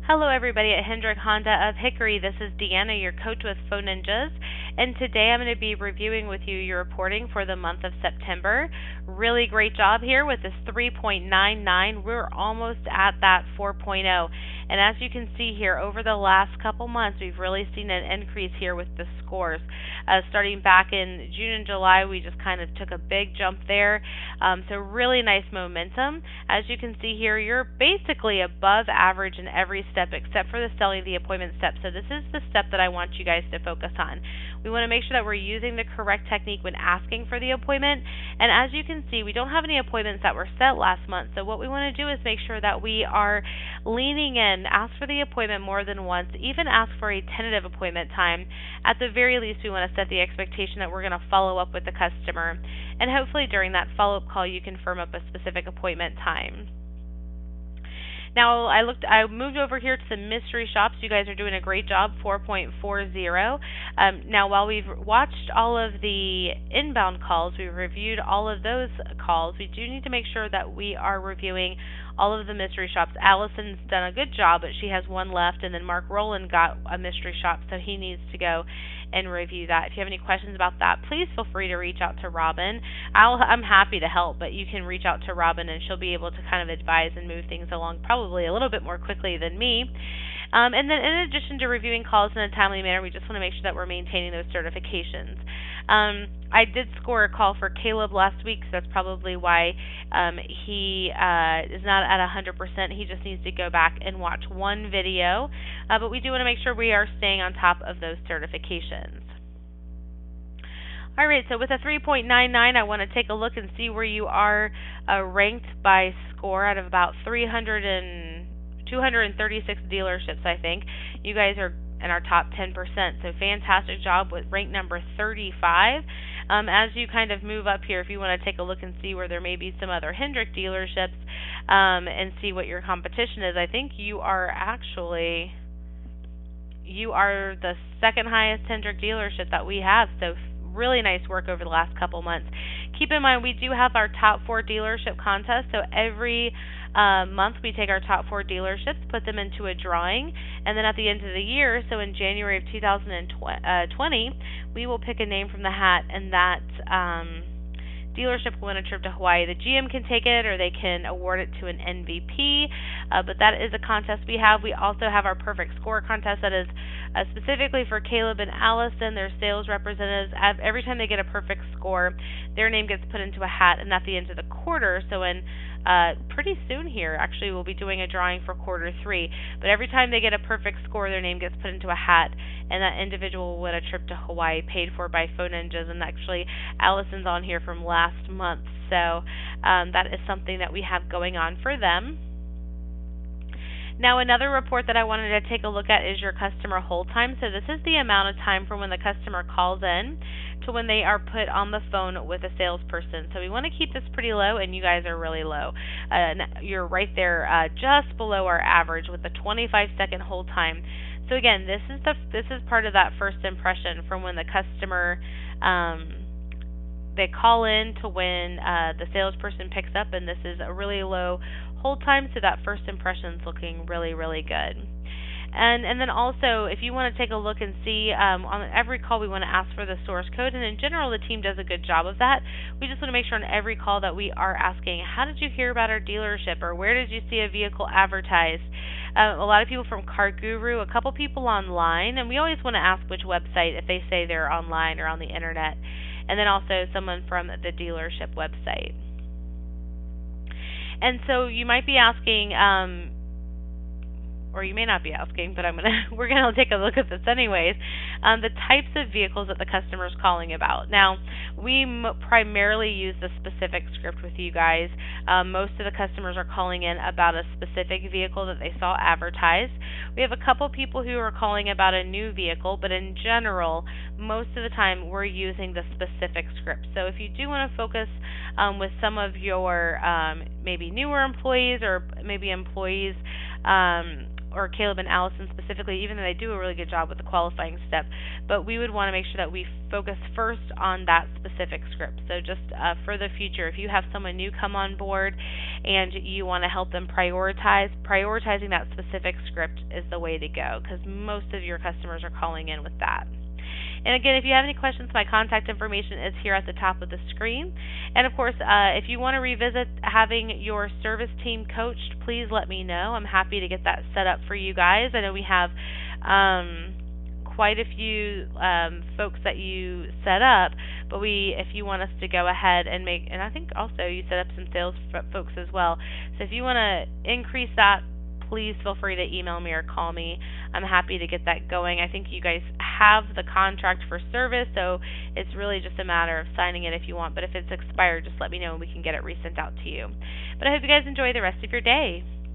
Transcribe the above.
Hello, everybody at Hendrick Honda of Hickory. This is Deanna, your coach with Phone Ninjas, and today I'm going to be reviewing with you your reporting for the month of September. Really great job here with this 3.99. We're almost at that 4.0. And as you can see here, over the last couple months, we've really seen an increase here with the scores. Starting back in June and July, we just kind of took a big jump there. So really nice momentum. As you can see here, you're basically above average in every step except for the selling the appointment step. So this is the step that I want you guys to focus on. We want to make sure that we're using the correct technique when asking for the appointment. And as you can see, we don't have any appointments that were set last month. So what we want to do is make sure that we are leaning in, ask for the appointment more than once, even ask for a tentative appointment time. At the very least, we want to set the expectation that we're going to follow up with the customer. And hopefully during that follow-up call, you can firm up a specific appointment time. Now, I moved over here to the mystery shops. You guys are doing a great job, 4.40. Now, while we've watched all of the inbound calls, we've reviewed all of those calls, we do need to make sure that we are reviewing all of the mystery shops. Allison's done a good job, but she has one left, and then Mark Rowland got a mystery shop, so he needs to go and review that. If you have any questions about that, please feel free to reach out to Robin. I'm happy to help, but you can reach out to Robin, and she'll be able to kind of advise and move things along probably a little bit more quickly than me. And then in addition to reviewing calls in a timely manner, we just want to make sure that we're maintaining those certifications. I did score a call for Caleb last week, so that's probably why he is not at 100%. He just needs to go back and watch one video. But we do want to make sure we are staying on top of those certifications. All right, so with a 3.99, I want to take a look and see where you are ranked by score out of about 236 dealerships, I think. You guys are in our top 10%, so fantastic job with rank number 35. As you kind of move up here, if you want to take a look and see where there may be some other Hendrick dealerships and see what your competition is, I think you are the second highest Hendrick dealership that we have, so really nice work over the last couple months. Keep in mind, we do have our top 4 dealership contest, so every month we take our top 4 dealerships, put them into a drawing, and then at the end of the year, so in January of 2020, we will pick a name from the hat, and that dealership will win a trip to Hawaii. The GM can take it, or they can award it to an MVP, but that is a contest we have. We also have our perfect score contest that is specifically for Caleb and Allison, their sales representatives. Every time they get a perfect score, their name gets put into a hat, and at the end of the quarter, so in pretty soon here, actually, we'll be doing a drawing for quarter 3. But every time they get a perfect score, their name gets put into a hat, and that individual will win a trip to Hawaii paid for by Phone Ninjas. And actually, Allison's on here from last month, so that is something that we have going on for them. Now, another report that I wanted to take a look at is your customer hold time. So this is the amount of time from when the customer calls in to when they are put on the phone with a salesperson. So we want to keep this pretty low, and you guys are really low. You're right there just below our average with a 25-second hold time. So again, this is part of that first impression from when the customer they call in to when the salesperson picks up, and this is a really low hold time, so that first impression is looking really, really good. And then also, if you want to take a look and see, on every call we want to ask for the source code, and in general the team does a good job of that. We just want to make sure on every call that we are asking, how did you hear about our dealership, or where did you see a vehicle advertised? A lot of people from Car Guru, a couple people online, and we always want to ask which website if they say they're online or on the internet, and then also someone from the dealership website. And so you might be asking, or you may not be asking, but we're gonna take a look at this anyways. The types of vehicles that the customer is calling about. Now, we primarily use the specific script with you guys. Most of the customers are calling in about a specific vehicle that they saw advertised. We have a couple people who are calling about a new vehicle, but in general, most of the time we're using the specific script. So if you do want to focus with some of your maybe newer employees, or maybe employees or Caleb and Allison specifically, even though they do a really good job with the qualifying step, but we would want to make sure that we focus first on that specific script. So just for the future, if you have someone new come on board and you want to help them prioritizing that specific script is the way to go, because most of your customers are calling in with that. And again, if you have any questions, my contact information is here at the top of the screen. And of course, if you want to revisit having your service team coached, please let me know. I'm happy to get that set up for you guys. I know we have quite a few folks that you set up, but if you want us to go ahead and and I think also you set up some sales folks as well. So if you want to increase that, please feel free to email me or call me. I'm happy to get that going. I think you guys have the contract for service, so it's really just a matter of signing it if you want. But if it's expired, just let me know and we can get it resent out to you. But I hope you guys enjoy the rest of your day.